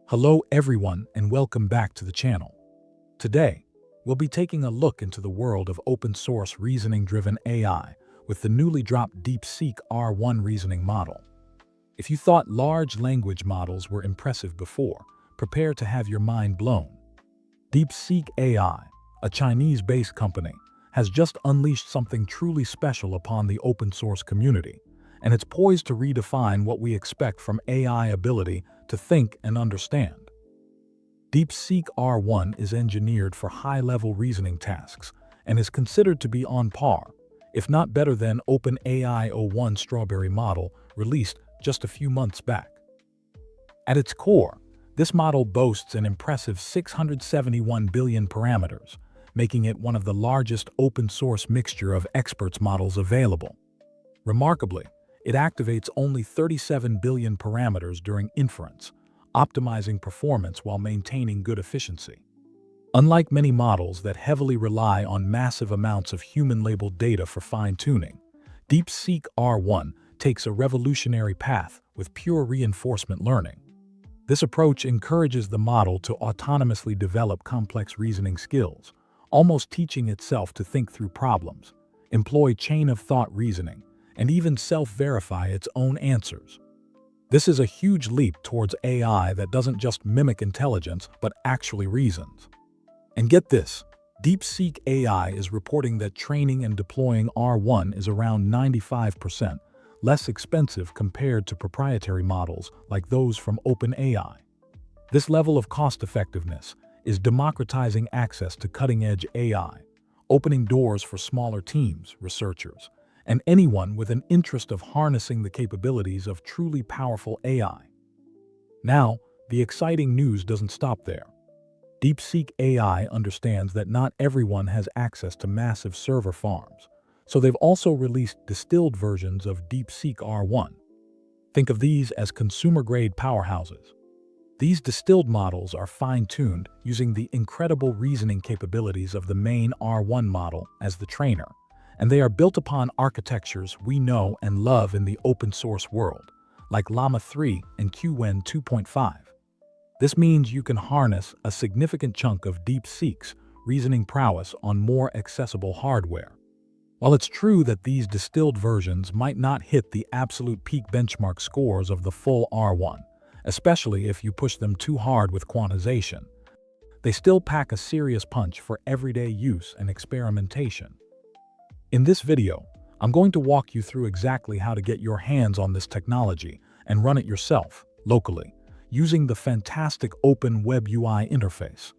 Hello everyone and welcome back to the channel. Today, we'll be taking a look into the world of open-source reasoning-driven AI with the newly dropped DeepSeek R1 reasoning model. If you thought large language models were impressive before, prepare to have your mind blown. DeepSeek AI, a Chinese-based company, has just unleashed something truly special upon the open-source community, and it's poised to redefine what we expect from AI ability to think and understand. DeepSeek R1 is engineered for high-level reasoning tasks and is considered to be on par, if not better than OpenAI O1 Strawberry model released just a few months back. At its core, this model boasts an impressive 671 billion parameters, making it one of the largest open-source mixture of experts models available. Remarkably, it activates only 37 billion parameters during inference, optimizing performance while maintaining good efficiency. Unlike many models that heavily rely on massive amounts of human-labeled data for fine-tuning, DeepSeek R1 takes a revolutionary path with pure reinforcement learning. This approach encourages the model to autonomously develop complex reasoning skills, almost teaching itself to think through problems, employ chain-of-thought reasoning, and even self-verify its own answers. This is a huge leap towards AI that doesn't just mimic intelligence, but actually reasons. And get this, DeepSeek AI is reporting that training and deploying R1 is around 95% less expensive compared to proprietary models like those from OpenAI. This level of cost-effectiveness is democratizing access to cutting-edge AI, opening doors for smaller teams, researchers, and anyone with an interest of harnessing the capabilities of truly powerful AI. Now, the exciting news doesn't stop there. DeepSeek AI understands that not everyone has access to massive server farms, so they've also released distilled versions of DeepSeek R1. Think of these as consumer-grade powerhouses. These distilled models are fine-tuned using the incredible reasoning capabilities of the main R1 model as the trainer, and they are built upon architectures we know and love in the open-source world, like Llama 3 and Qwen 2.5. This means you can harness a significant chunk of DeepSeek's reasoning prowess on more accessible hardware. While it's true that these distilled versions might not hit the absolute peak benchmark scores of the full R1, especially if you push them too hard with quantization, they still pack a serious punch for everyday use and experimentation. In this video, I'm going to walk you through exactly how to get your hands on this technology and run it yourself, locally, using the fantastic OpenWebUI interface.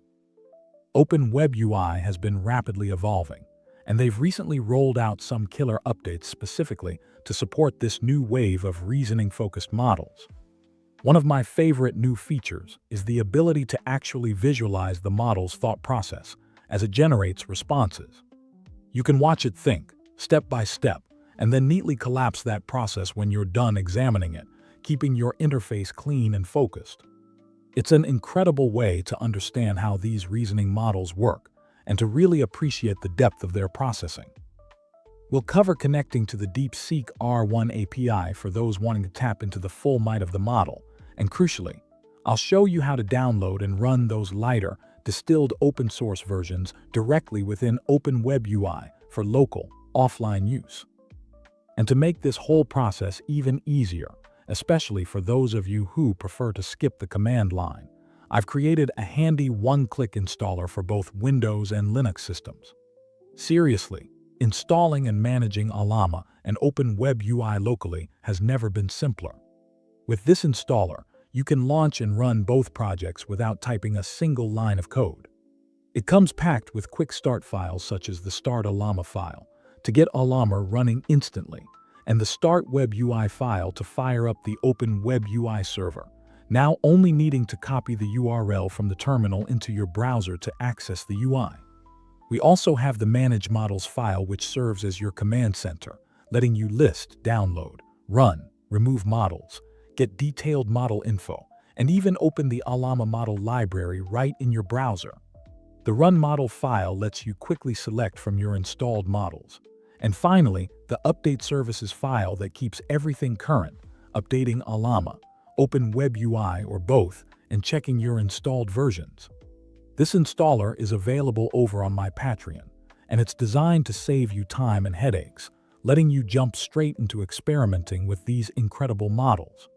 OpenWebUI has been rapidly evolving, and they've recently rolled out some killer updates specifically to support this new wave of reasoning-focused models. One of my favorite new features is the ability to actually visualize the model's thought process as it generates responses. You can watch it think, step by step, and then neatly collapse that process when you're done examining it, keeping your interface clean and focused. It's an incredible way to understand how these reasoning models work and to really appreciate the depth of their processing. We'll cover connecting to the DeepSeek R1 API for those wanting to tap into the full might of the model, and crucially, I'll show you how to download and run those lighter, distilled open-source versions directly within OpenWebUI for local, offline use. And to make this whole process even easier, especially for those of you who prefer to skip the command line, I've created a handy one-click installer for both Windows and Linux systems. Seriously, installing and managing Llama and OpenWebUI locally has never been simpler. With this installer, you can launch and run both projects without typing a single line of code. It comes packed with quick start files such as the Start Llama file to get Llama running instantly, and the Start WebUI file to fire up the OpenWebUI server, now only needing to copy the URL from the terminal into your browser to access the UI. We also have the Manage Models file, which serves as your command center, letting you list, download, run, remove models, get detailed model info, and even open the Llama model library right in your browser. The Run Model file lets you quickly select from your installed models, And finally, the update services file that keeps everything current, updating Llama, OpenWebUI, or both, and checking your installed versions. This installer is available over on my Patreon, and it's designed to save you time and headaches, letting you jump straight into experimenting with these incredible models.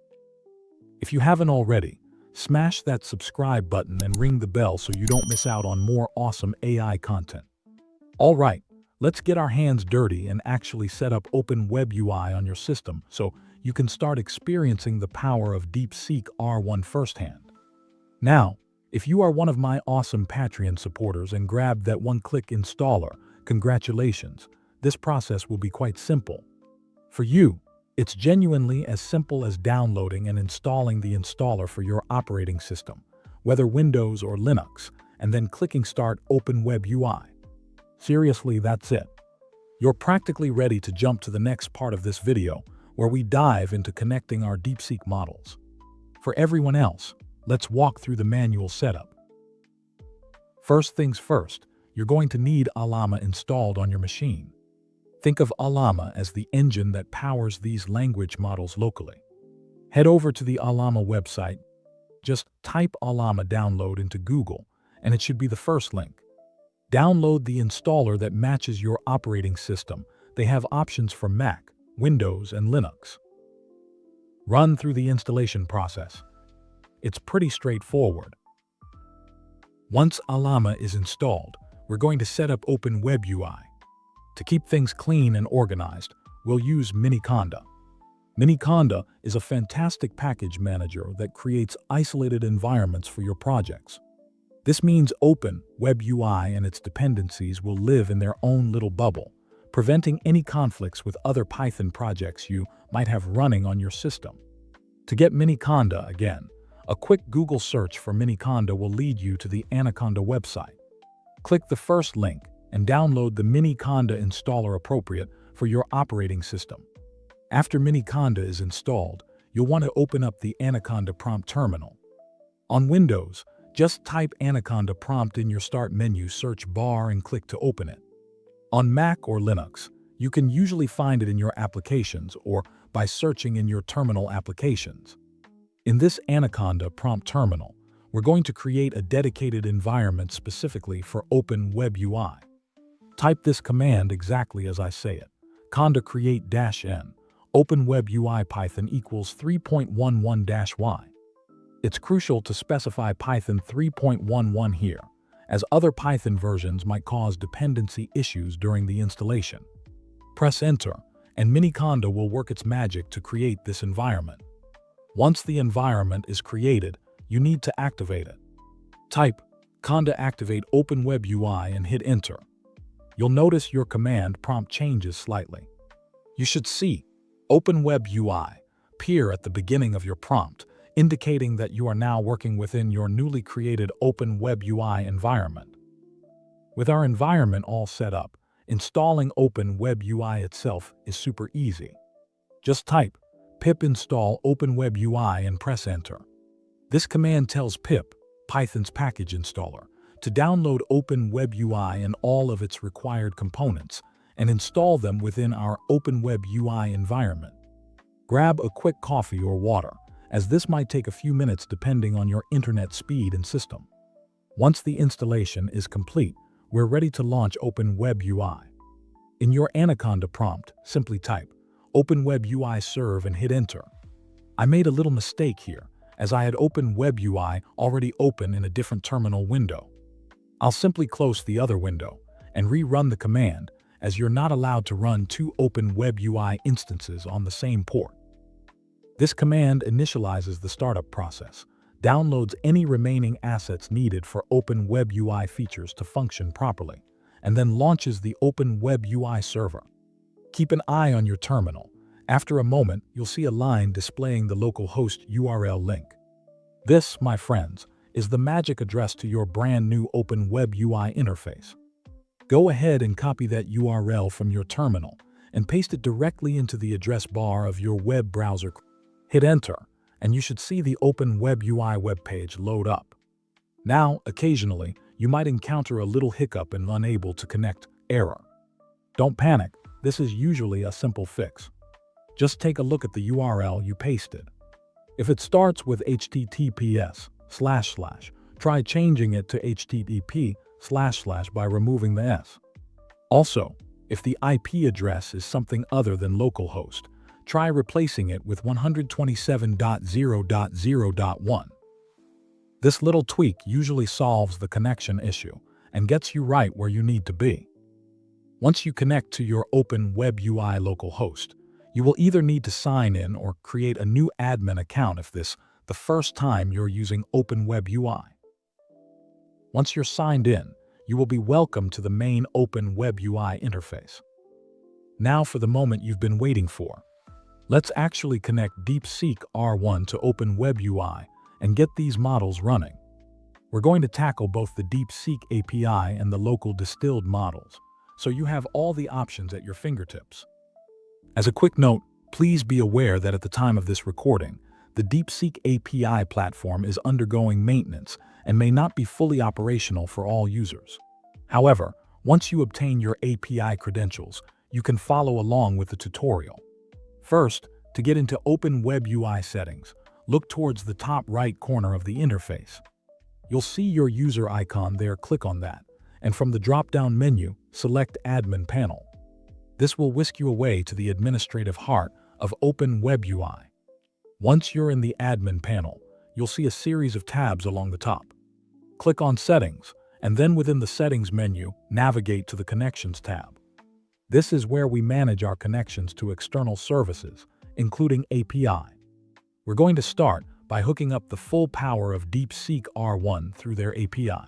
If you haven't already, smash that subscribe button and ring the bell so you don't miss out on more awesome AI content. All right, let's get our hands dirty and actually set up OpenWebUI on your system so you can start experiencing the power of DeepSeek R1 firsthand. Now, if you are one of my awesome Patreon supporters and grabbed that one-click installer, congratulations, this process will be quite simple. For you, it's genuinely as simple as downloading and installing the installer for your operating system, whether Windows or Linux, and then clicking Start OpenWebUI. Seriously, that's it. You're practically ready to jump to the next part of this video, where we dive into connecting our DeepSeek models. For everyone else, let's walk through the manual setup. First things first, you're going to need Llama installed on your machine. Think of Llama as the engine that powers these language models locally. Head over to the Llama website. Just type Llama download into Google, and it should be the first link. Download the installer that matches your operating system. They have options for Mac, Windows, and Linux. Run through the installation process. It's pretty straightforward. Once Llama is installed, we're going to set up OpenWebUI. To keep things clean and organized, we'll use Miniconda. Miniconda is a fantastic package manager that creates isolated environments for your projects. This means OpenWebUI and its dependencies will live in their own little bubble, preventing any conflicts with other Python projects you might have running on your system. To get Miniconda again, a quick Google search for Miniconda will lead you to the Anaconda website. Click the first link and download the Miniconda installer appropriate for your operating system. After Miniconda is installed, you'll want to open up the Anaconda prompt terminal. On Windows, just type Anaconda prompt in your Start menu search bar and click to open it. On Mac or Linux, you can usually find it in your applications or by searching in your terminal applications. In this Anaconda prompt terminal, we're going to create a dedicated environment specifically for OpenWebUI. Type this command exactly as I say it. Conda create -n, OpenWebUI Python equals 3.11-y. It's crucial to specify Python 3.11 here, as other Python versions might cause dependency issues during the installation. Press Enter, and Miniconda will work its magic to create this environment. Once the environment is created, you need to activate it. Type conda activate OpenWebUI and hit Enter. You'll notice your command prompt changes slightly. You should see OpenWebUI appear at the beginning of your prompt, indicating that you are now working within your newly created OpenWebUI environment. With our environment all set up, installing OpenWebUI itself is super easy. Just type pip install OpenWebUI and press Enter. This command tells pip, Python's package installer, to download OpenWebUI and all of its required components and install them within our OpenWebUI environment. Grab a quick coffee or water, as this might take a few minutes depending on your internet speed and system. Once the installation is complete, we're ready to launch OpenWebUI. In your Anaconda prompt, simply type OpenWebUI serve and hit Enter. I made a little mistake here, as I had OpenWebUI already open in a different terminal window. I'll simply close the other window and rerun the command, as you're not allowed to run two OpenWebUI instances on the same port. This command initializes the startup process, downloads any remaining assets needed for OpenWebUI features to function properly, and then launches the OpenWebUI server. Keep an eye on your terminal. After a moment, you'll see a line displaying the localhost URL link. This, my friends, is the magic address to your brand new OpenWebUI interface. Go ahead and copy that URL from your terminal and paste it directly into the address bar of your web browser. Hit Enter, and you should see the OpenWebUI webpage load up. Now, occasionally, you might encounter a little hiccup and unable to connect error. Don't panic, This is usually a simple fix. Just take a look at the URL you pasted. If it starts with https:// try changing it to http:// by removing the s. Also, if the IP address is something other than localhost, try replacing it with 127.0.0.1. This little tweak usually solves the connection issue and gets you right where you need to be. Once you connect to your OpenWebUI localhost, you will either need to sign in or create a new admin account if this the first time you're using OpenWebUI. Once you're signed in, you will be welcomed to the main OpenWebUI interface. Now for the moment you've been waiting for. Let's actually connect DeepSeek R1 to OpenWebUI and get these models running. We're going to tackle both the DeepSeek API and the local distilled models, so you have all the options at your fingertips. As a quick note, please be aware that at the time of this recording, the DeepSeek API platform is undergoing maintenance and may not be fully operational for all users. However, once you obtain your API credentials, you can follow along with the tutorial. First, to get into OpenWebUI settings, look towards the top right corner of the interface. You'll see your user icon there. Click on that, and from the drop-down menu, select Admin Panel. This will whisk you away to the administrative heart of OpenWebUI. Once you're in the Admin Panel, you'll see a series of tabs along the top. Click on Settings, and then within the Settings menu, navigate to the Connections tab. This is where we manage our connections to external services, including API. We're going to start by hooking up the full power of DeepSeek R1 through their API.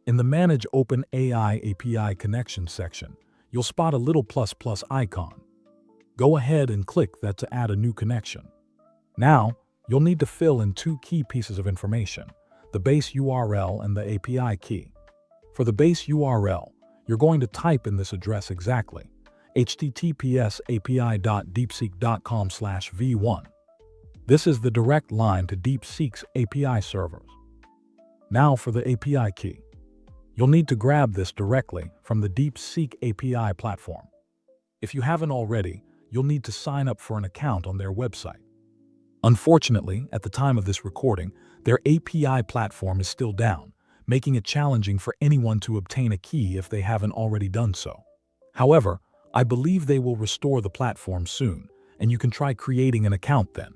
In the Manage OpenAI API Connection section, you'll spot a little plus icon. Go ahead and click that to add a new connection. Now, you'll need to fill in two key pieces of information, the base URL and the API key. For the base URL, you're going to type in this address exactly, https://api.deepseek.com/v1. This is the direct line to DeepSeek's API servers. Now for the API key. You'll need to grab this directly from the DeepSeek API platform. If you haven't already, you'll need to sign up for an account on their website. Unfortunately, at the time of this recording, their API platform is still down, making it challenging for anyone to obtain a key if they haven't already done so. However, I believe they will restore the platform soon, and you can try creating an account then.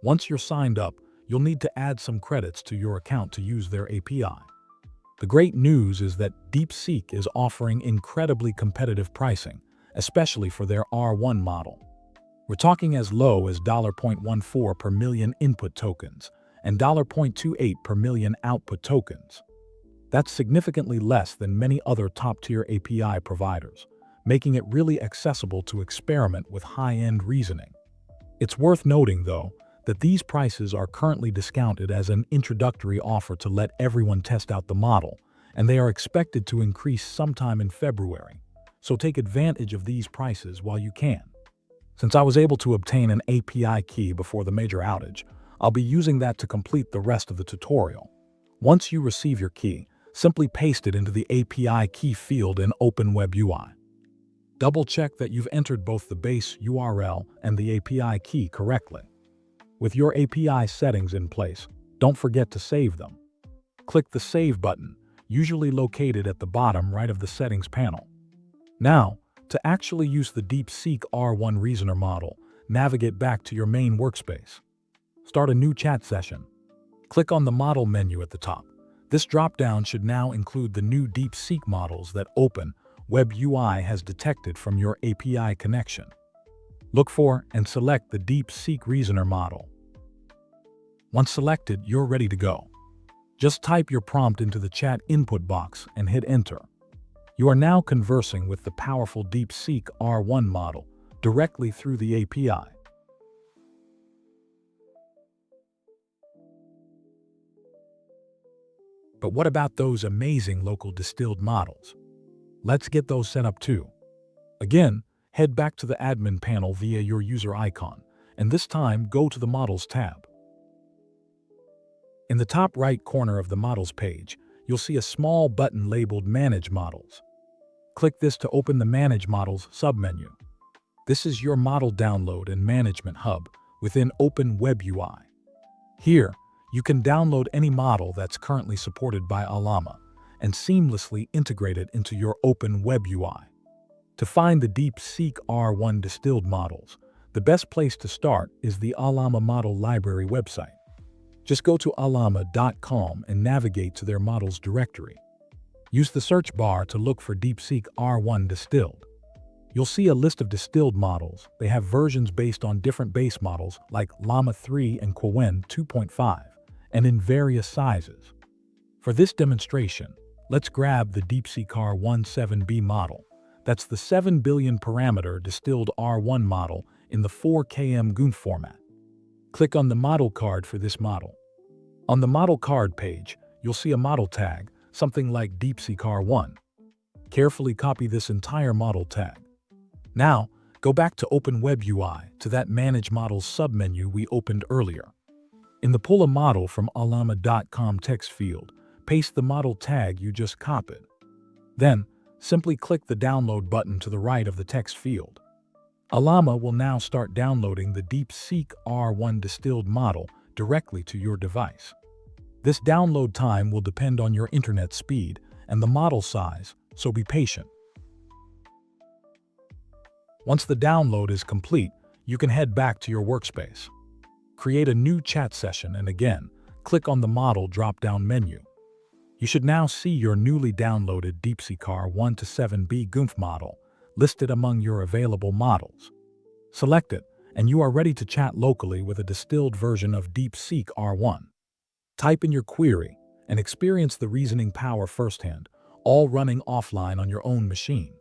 Once you're signed up, you'll need to add some credits to your account to use their API. The great news is that DeepSeek is offering incredibly competitive pricing, especially for their R1 model. We're talking as low as $0.14 per million input tokens and $0.28 per million output tokens. That's significantly less than many other top-tier API providers, making it really accessible to experiment with high-end reasoning. It's worth noting, though, that these prices are currently discounted as an introductory offer to let everyone test out the model, and they are expected to increase sometime in February, so take advantage of these prices while you can. Since I was able to obtain an API key before the major outage, I'll be using that to complete the rest of the tutorial. Once you receive your key, simply paste it into the API key field in OpenWebUI. Double-check that you've entered both the base URL and the API key correctly. With your API settings in place, don't forget to save them. Click the Save button, usually located at the bottom right of the Settings panel. Now, to actually use the DeepSeek R1 Reasoner model, navigate back to your main workspace. Start a new chat session. Click on the Model menu at the top. This drop-down should now include the new DeepSeek models that OpenWebUI has detected from your API connection. Look for and select the DeepSeek Reasoner model. Once selected, you're ready to go. Just type your prompt into the chat input box and hit Enter. You are now conversing with the powerful DeepSeek R1 model directly through the API. But what about those amazing local distilled models? Let's get those set up too. Again, head back to the admin panel via your user icon, and this time go to the Models tab. In the top right corner of the Models page, you'll see a small button labeled Manage Models. Click this to open the Manage Models submenu. This is your model download and management hub within OpenWebUI. Here, you can download any model that's currently supported by Llama and seamlessly integrate it into your OpenWebUI. To find the DeepSeek R1 distilled models, the best place to start is the Llama Model Library website. Just go to llama.com and navigate to their models directory. Use the search bar to look for DeepSeek R1 distilled. You'll see a list of distilled models. They have versions based on different base models like Llama 3 and Qwen 2.5, and in various sizes. For this demonstration, let's grab the DeepSeek R1 7B model. That's the 7 billion parameter distilled R1 model in the 4km GUNF format. Click on the model card for this model. On the model card page, you'll see a model tag, something like DeepSeek R1. Carefully copy this entire model tag. Now, go back to OpenWebUI to that Manage Models submenu we opened earlier. In the Pull a Model from llama.com text field, paste the model tag you just copied. Then, simply click the Download button to the right of the text field. Llama will now start downloading the DeepSeek R1 distilled model directly to your device. This download time will depend on your internet speed and the model size, so be patient. Once the download is complete, you can head back to your workspace. Create a new chat session and again, click on the Model drop-down menu. You should now see your newly downloaded DeepSeek R1 to 7B GUNF model listed among your available models. Select it, and you are ready to chat locally with a distilled version of DeepSeek R1. Type in your query and experience the reasoning power firsthand, all running offline on your own machine.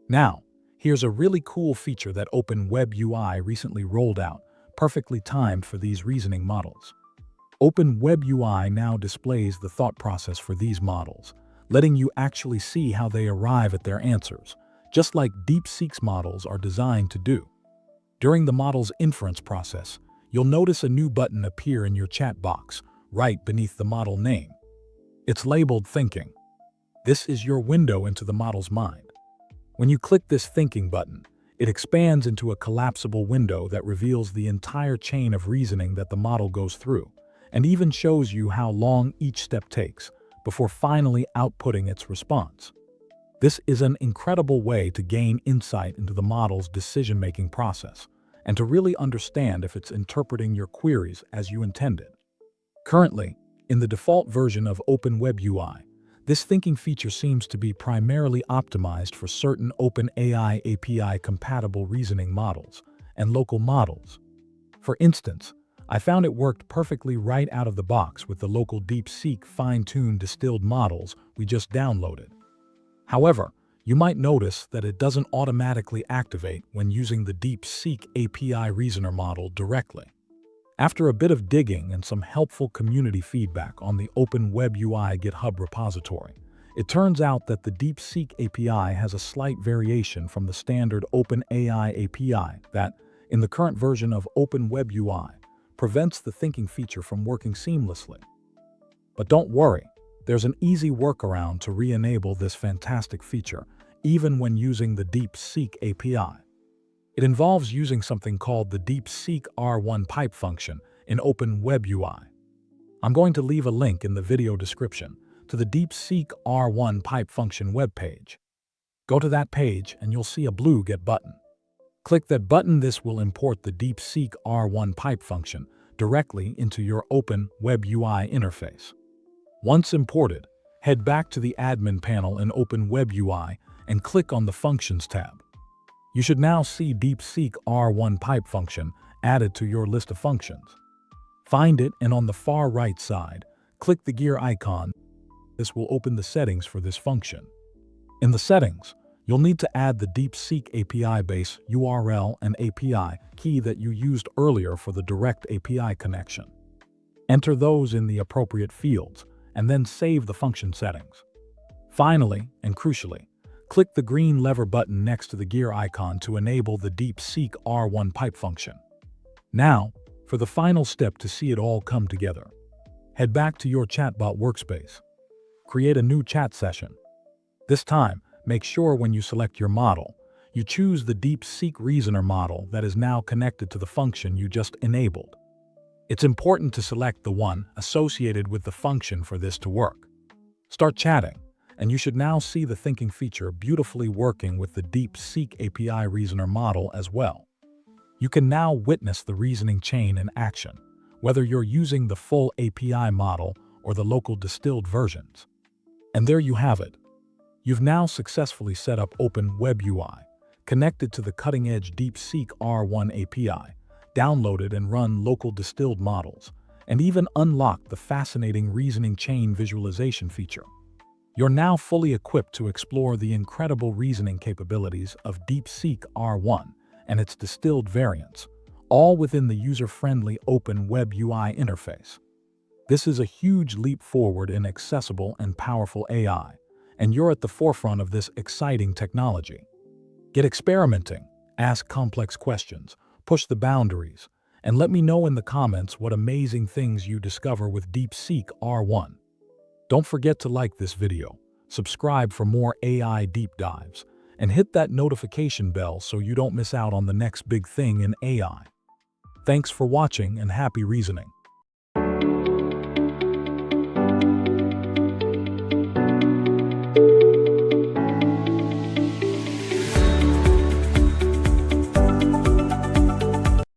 Now, here's a really cool feature that OpenWebUI recently rolled out, perfectly timed for these reasoning models. OpenWebUI now displays the thought process for these models, letting you actually see how they arrive at their answers, just like DeepSeek's models are designed to do. During the model's inference process, you'll notice a new button appear in your chat box, right beneath the model name. It's labeled Thinking. This is your window into the model's mind. When you click this Thinking button, it expands into a collapsible window that reveals the entire chain of reasoning that the model goes through, and even shows you how long each step takes before finally outputting its response. This is an incredible way to gain insight into the model's decision-making process and to really understand if it's interpreting your queries as you intended. Currently, in the default version of OpenWebUI, this thinking feature seems to be primarily optimized for certain OpenAI API-compatible reasoning models and local models. For instance, I found it worked perfectly right out of the box with the local DeepSeek fine-tuned distilled models we just downloaded. However, you might notice that it doesn't automatically activate when using the DeepSeek API Reasoner model directly. After a bit of digging and some helpful community feedback on the OpenWebUI GitHub repository, it turns out that the DeepSeek API has a slight variation from the standard OpenAI API that, in the current version of OpenWebUI, prevents the thinking feature from working seamlessly. But don't worry, there's an easy workaround to re-enable this fantastic feature, even when using the DeepSeek API. It involves using something called the DeepSeek R1 pipe function in OpenWebUI. I'm going to leave a link in the video description to the DeepSeek R1 pipe function webpage. Go to that page and you'll see a blue Get button. Click that button. This will import the DeepSeek R1 pipe function directly into your OpenWebUI interface. Once imported, head back to the admin panel in OpenWebUI and click on the Functions tab. You should now see DeepSeek R1 pipe function added to your list of functions. Find it and on the far right side, click the gear icon. This will open the settings for this function. In the settings, you'll need to add the DeepSeek API base URL and API key that you used earlier for the direct API connection. Enter those in the appropriate fields and then save the function settings. Finally, and crucially, click the green lever button next to the gear icon to enable the DeepSeek R1 pipe function. Now, for the final step to see it all come together, head back to your chatbot workspace. Create a new chat session. This time, make sure when you select your model, you choose the DeepSeek Reasoner model that is now connected to the function you just enabled. It's important to select the one associated with the function for this to work. Start chatting, and you should now see the thinking feature beautifully working with the DeepSeek API Reasoner model as well. You can now witness the reasoning chain in action, whether you're using the full API model or the local distilled versions. And there you have it. You've now successfully set up OpenWebUI, connected to the cutting-edge DeepSeek R1 API, downloaded and run local distilled models, and even unlocked the fascinating reasoning chain visualization feature. You're now fully equipped to explore the incredible reasoning capabilities of DeepSeek R1 and its distilled variants, all within the user-friendly OpenWebUI interface. This is a huge leap forward in accessible and powerful AI, and you're at the forefront of this exciting technology. Get experimenting, ask complex questions, push the boundaries, and let me know in the comments what amazing things you discover with DeepSeek R1. Don't forget to like this video, subscribe for more AI deep dives, and hit that notification bell so you don't miss out on the next big thing in AI. Thanks for watching and happy reasoning.